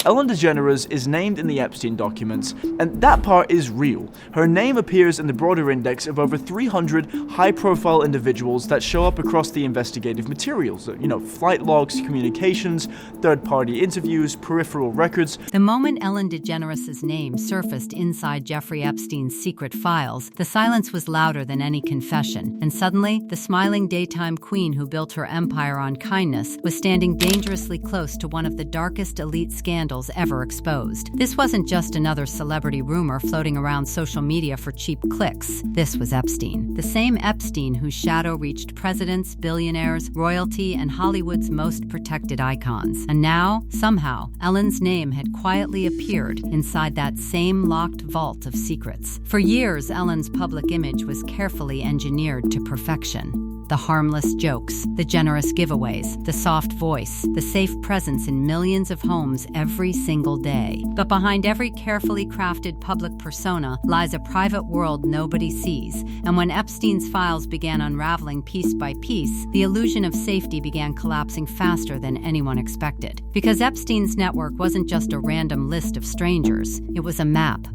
Ellen DeGeneres is named in the Epstein documents, and that part is real. Her name appears in the broader index of over 300 high-profile individuals that show up across the investigative materials. Flight logs, communications, third-party interviews, peripheral records. The moment Ellen DeGeneres' name surfaced inside Jeffrey Epstein's secret files, the silence was louder than any confession, and suddenly, the smiling daytime queen who built her empire on kindness was standing dangerously close to one of the darkest elite scandals ever exposed. This wasn't just another celebrity rumor floating around social media for cheap clicks. This was Epstein. The same Epstein whose shadow reached presidents, billionaires, royalty, and Hollywood's most protected icons. And now, somehow, Ellen's name had quietly appeared inside that same locked vault of secrets. For years, Ellen's public image was carefully engineered to perfection. The harmless jokes, the generous giveaways, the soft voice, the safe presence in millions of homes every single day. But behind every carefully crafted public persona lies a private world nobody sees, and when Epstein's files began unraveling piece by piece, the illusion of safety began collapsing faster than anyone expected. Because Epstein's network wasn't just a random list of strangers, it was a map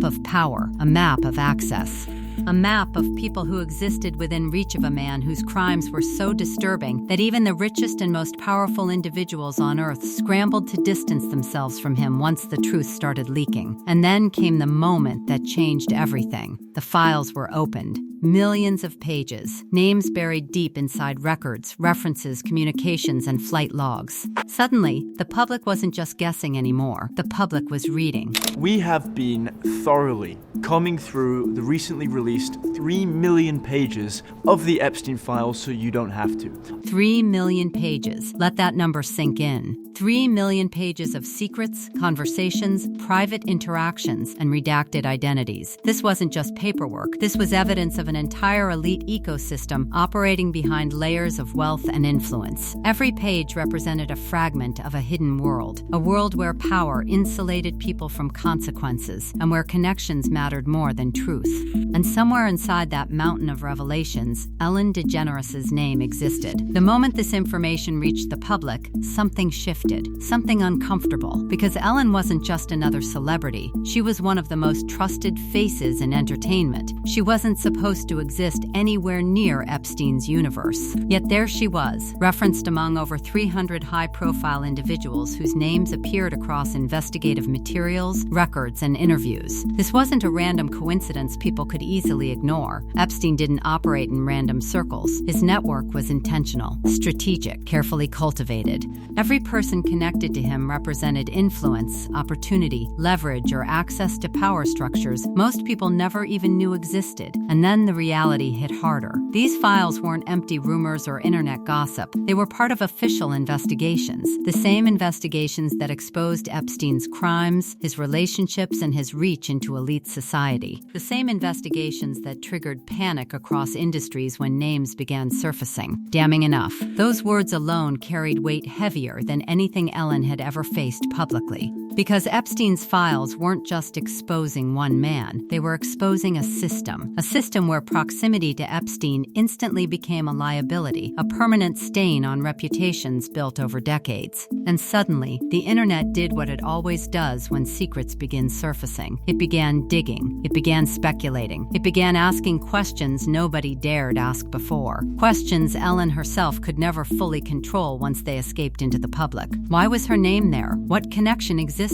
of power, a map of access. A map of people who existed within reach of a man whose crimes were so disturbing that even the richest and most powerful individuals on Earth scrambled to distance themselves from him once the truth started leaking. And then came the moment that changed everything. The files were opened. Millions of pages, names buried deep inside records, references, communications, and flight logs. Suddenly, the public wasn't just guessing anymore. The public was reading. We have been thoroughly combing through the recently released 3 million pages of the Epstein files so you don't have to. 3 million pages. Let that number sink in. 3 million pages of secrets, conversations, private interactions, and redacted identities. This wasn't just paperwork. This was evidence of an entire elite ecosystem operating behind layers of wealth and influence. Every page represented a fragment of a hidden world, a world where power insulated people from consequences and where connections mattered more than truth. And somewhere inside that mountain of revelations, Ellen DeGeneres' name existed. The moment this information reached the public, something shifted, something uncomfortable, because Ellen wasn't just another celebrity. She was one of the most trusted faces in entertainment. She wasn't supposed to exist anywhere near Epstein's universe. Yet there she was, referenced among over 300 high-profile individuals whose names appeared across investigative materials, records, and interviews. This wasn't a random coincidence people could easily ignore. Epstein didn't operate in random circles. His network was intentional, strategic, carefully cultivated. Every person connected to him represented influence, opportunity, leverage, or access to power structures most people never even knew existed. And then the reality hit harder. These files weren't empty rumors or internet gossip. They were part of official investigations, the same investigations that exposed Epstein's crimes, his relationships, and his reach into elite society. The same investigations that triggered panic across industries when names began surfacing. Damning enough, those words alone carried weight heavier than anything Ellen had ever faced publicly. Because Epstein's files weren't just exposing one man, they were exposing a system where proximity to Epstein instantly became a liability, a permanent stain on reputations built over decades. And suddenly, the internet did what it always does when secrets begin surfacing. It began digging. It began speculating. It began asking questions nobody dared ask before. Questions Ellen herself could never fully control once they escaped into the public. Why was her name there? What connection existed?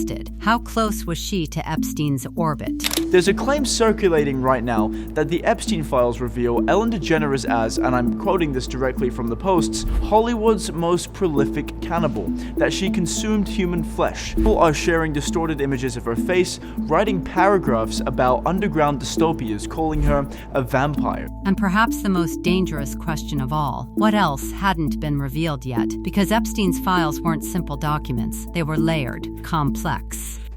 How close was she to Epstein's orbit? There's a claim circulating right now that the Epstein files reveal Ellen DeGeneres as, and I'm quoting this directly from the posts, Hollywood's most prolific cannibal, that she consumed human flesh. People are sharing distorted images of her face, writing paragraphs about underground dystopias, calling her a vampire. And perhaps the most dangerous question of all, what else hadn't been revealed yet? Because Epstein's files weren't simple documents, they were layered, complex.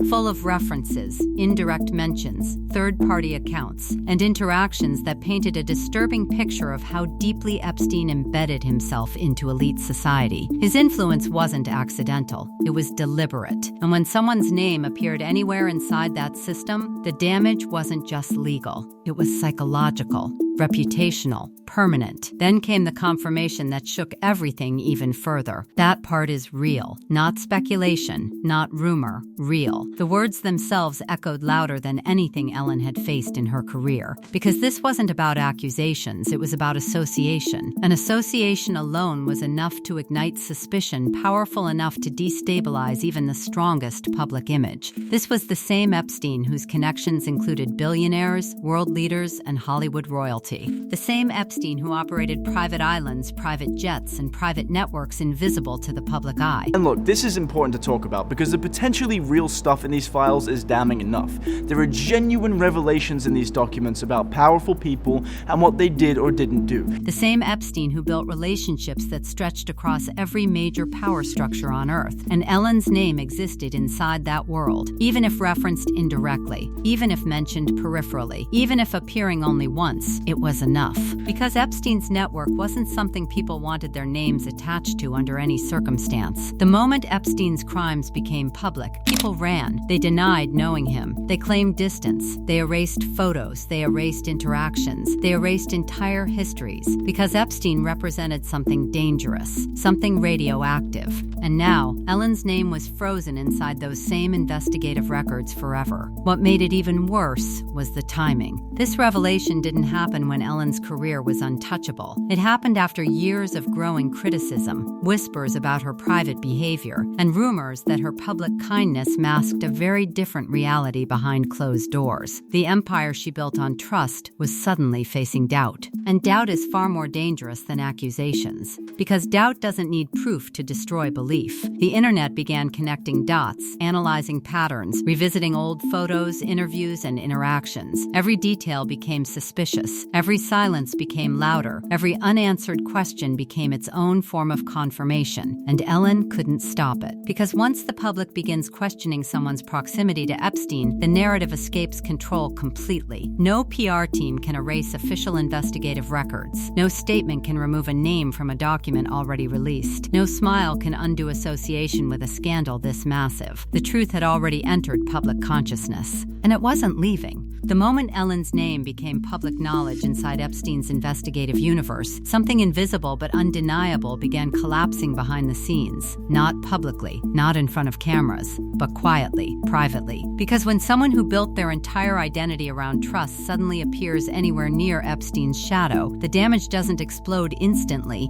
Full of references, indirect mentions, third-party accounts, and interactions that painted a disturbing picture of how deeply Epstein embedded himself into elite society. His influence wasn't accidental, it was deliberate. And when someone's name appeared anywhere inside that system, the damage wasn't just legal, it was psychological. reputational, permanent. Then came the confirmation that shook everything even further. That part is real. Not speculation, not rumor, real. The words themselves echoed louder than anything Ellen had faced in her career. Because this wasn't about accusations, it was about association. An association alone was enough to ignite suspicion, powerful enough to destabilize even the strongest public image. This was the same Epstein whose connections included billionaires, world leaders, and Hollywood royalty. The same Epstein who operated private islands, private jets, and private networks invisible to the public eye. And look, this is important to talk about because the potentially real stuff in these files is damning enough. There are genuine revelations in these documents about powerful people and what they did or didn't do. The same Epstein who built relationships that stretched across every major power structure on Earth. And Ellen's name existed inside that world, even if referenced indirectly, even if mentioned peripherally, even if appearing only once, it was enough. Because Epstein's network wasn't something people wanted their names attached to under any circumstance. The moment Epstein's crimes became public, people ran. They denied knowing him. They claimed distance. They erased photos. They erased interactions. They erased entire histories. Because Epstein represented something dangerous, something radioactive. And now, Ellen's name was frozen inside those same investigative records forever. What made it even worse was the timing. This revelation didn't happen when Ellen's career was untouchable. It happened after years of growing criticism, whispers about her private behavior, and rumors that her public kindness masked a very different reality behind closed doors. The empire she built on trust was suddenly facing doubt. And doubt is far more dangerous than accusations. Because doubt doesn't need proof to destroy belief. The internet began connecting dots, analyzing patterns, revisiting old photos, interviews, and interactions. Every detail became suspicious. Every silence became louder. Every unanswered question became its own form of confirmation. And Ellen couldn't stop it. Because once the public begins questioning someone's proximity to Epstein, the narrative escapes control completely. No PR team can erase official investigative records. No statement can remove a name from a document already released. No smile can undo association with a scandal this massive. The truth had already entered public consciousness. And it wasn't leaving. The moment Ellen's name became public knowledge inside Epstein's investigative universe, something invisible but undeniable began collapsing behind the scenes. Not publicly, not in front of cameras, but quietly, privately. Because when someone who built their entire identity around trust suddenly appears anywhere near Epstein's shadow, the damage doesn't explode instantly.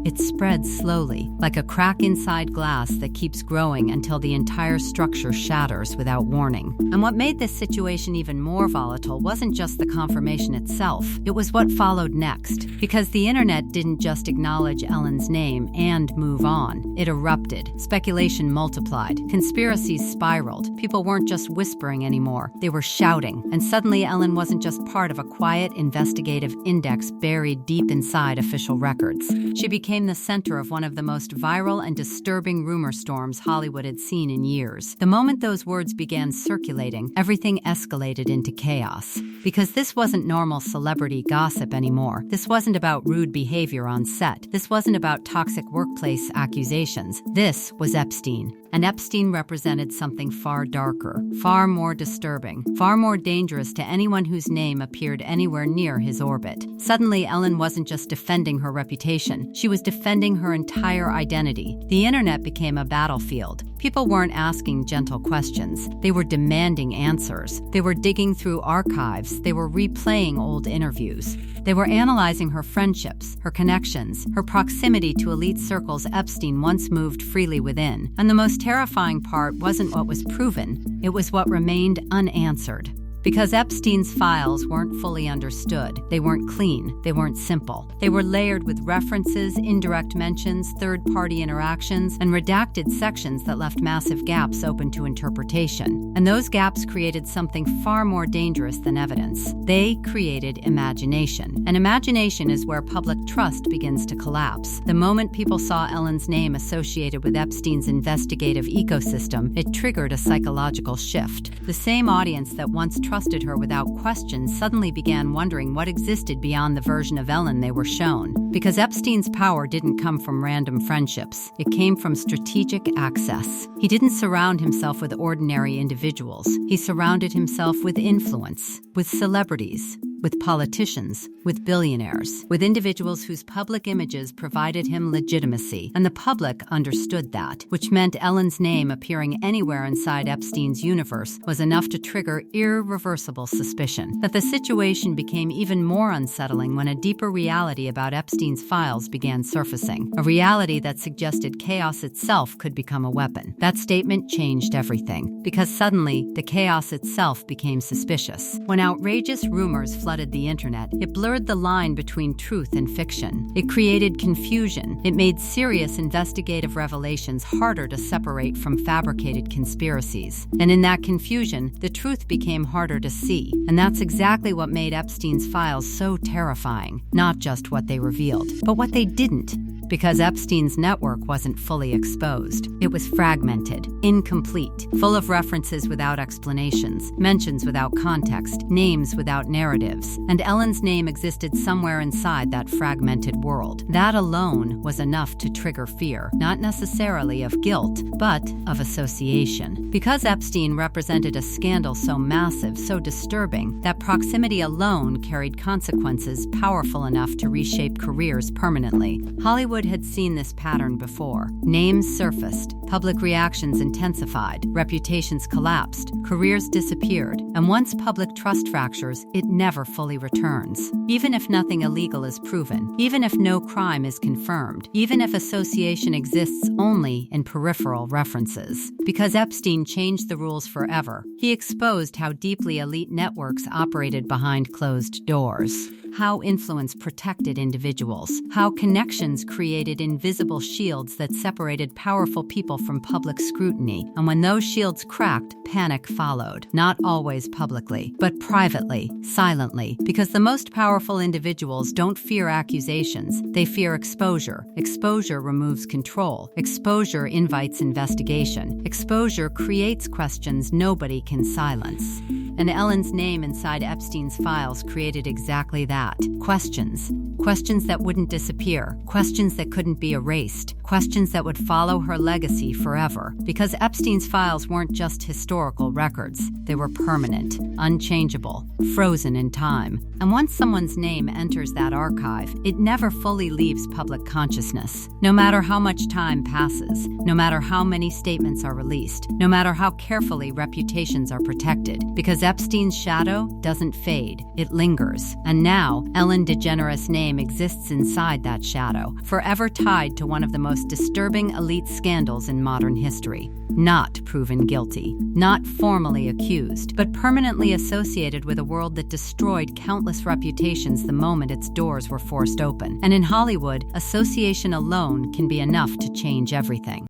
It spreads slowly, like a crack inside glass that keeps growing until the entire structure shatters without warning. And what made this situation even more volatile wasn't just the confirmation itself, it was what followed next. Because the internet didn't just acknowledge Ellen's name and move on. It erupted. Speculation multiplied. Conspiracies spiraled. People weren't just whispering anymore. They were shouting. And suddenly Ellen wasn't just part of a quiet investigative index buried deep inside official records. She became the center of one of the most viral and disturbing rumor storms Hollywood had seen in years. The moment those words began circulating, everything escalated into chaos. Because this wasn't normal celebrity gossip anymore. This wasn't about rude behavior on set. This wasn't about toxic workplace accusations. This was Epstein. And Epstein represented something far darker, far more disturbing, far more dangerous to anyone whose name appeared anywhere near his orbit. Suddenly, Ellen wasn't just defending her reputation. She was defending her entire identity. The internet became a battlefield. People weren't asking gentle questions. They were demanding answers. They were digging through archives. They were replaying old interviews. They were analyzing her friendships, her connections, her proximity to elite circles Epstein once moved freely within. And the most terrifying part wasn't what was proven, it was what remained unanswered. Because Epstein's files weren't fully understood. They weren't clean. They weren't simple. They were layered with references, indirect mentions, third-party interactions, and redacted sections that left massive gaps open to interpretation. And those gaps created something far more dangerous than evidence. They created imagination. And imagination is where public trust begins to collapse. The moment people saw Ellen's name associated with Epstein's investigative ecosystem, it triggered a psychological shift. The same audience that once trusted her without question suddenly began wondering what existed beyond the version of Ellen they were shown. Because Epstein's power didn't come from random friendships. It came from strategic access. He didn't surround himself with ordinary individuals. He surrounded himself with influence, with celebrities, with politicians, with billionaires, with individuals whose public images provided him legitimacy. And the public understood that, which meant Ellen's name appearing anywhere inside Epstein's universe was enough to trigger irreversible suspicion. That the situation became even more unsettling when a deeper reality about Epstein's files began surfacing, a reality that suggested chaos itself could become a weapon. That statement changed everything, because suddenly the chaos itself became suspicious. When outrageous rumors flooded the internet, it blurred the line between truth and fiction. It created confusion. It made serious investigative revelations harder to separate from fabricated conspiracies. And in that confusion, the truth became harder to see. And that's exactly what made Epstein's files so terrifying. Not just what they revealed, but what they didn't. Because Epstein's network wasn't fully exposed. It was fragmented, incomplete, full of references without explanations, mentions without context, names without narratives. And Ellen's name existed somewhere inside that fragmented world. That alone was enough to trigger fear, not necessarily of guilt, but of association. Because Epstein represented a scandal so massive, so disturbing, that proximity alone carried consequences powerful enough to reshape careers permanently. Hollywood had seen this pattern before. Names surfaced, public reactions intensified, reputations collapsed, careers disappeared, and once public trust fractures, it never fully returns. Even if nothing illegal is proven, even if no crime is confirmed, even if association exists only in peripheral references. Because Epstein changed the rules forever, he exposed how deeply elite networks operated behind closed doors. How influence protected individuals, how connections created invisible shields that separated powerful people from public scrutiny. And when those shields cracked, panic followed. Not always publicly, but privately, silently. Because the most powerful individuals don't fear accusations, they fear exposure. Exposure removes control. Exposure invites investigation. Exposure creates questions nobody can silence. And Ellen's name inside Epstein's files created exactly that. Questions. Questions that wouldn't disappear. Questions that couldn't be erased. Questions that would follow her legacy forever. Because Epstein's files weren't just historical records. They were permanent, unchangeable, frozen in time. And once someone's name enters that archive, it never fully leaves public consciousness. No matter how much time passes, no matter how many statements are released, no matter how carefully reputations are protected. Because Epstein's shadow doesn't fade, it lingers. And now, Ellen DeGeneres' name exists inside that shadow, forever tied to one of the most disturbing elite scandals in modern history. Not proven guilty, not formally accused, but permanently associated with a world that destroyed countless reputations the moment its doors were forced open. And in Hollywood, association alone can be enough to change everything.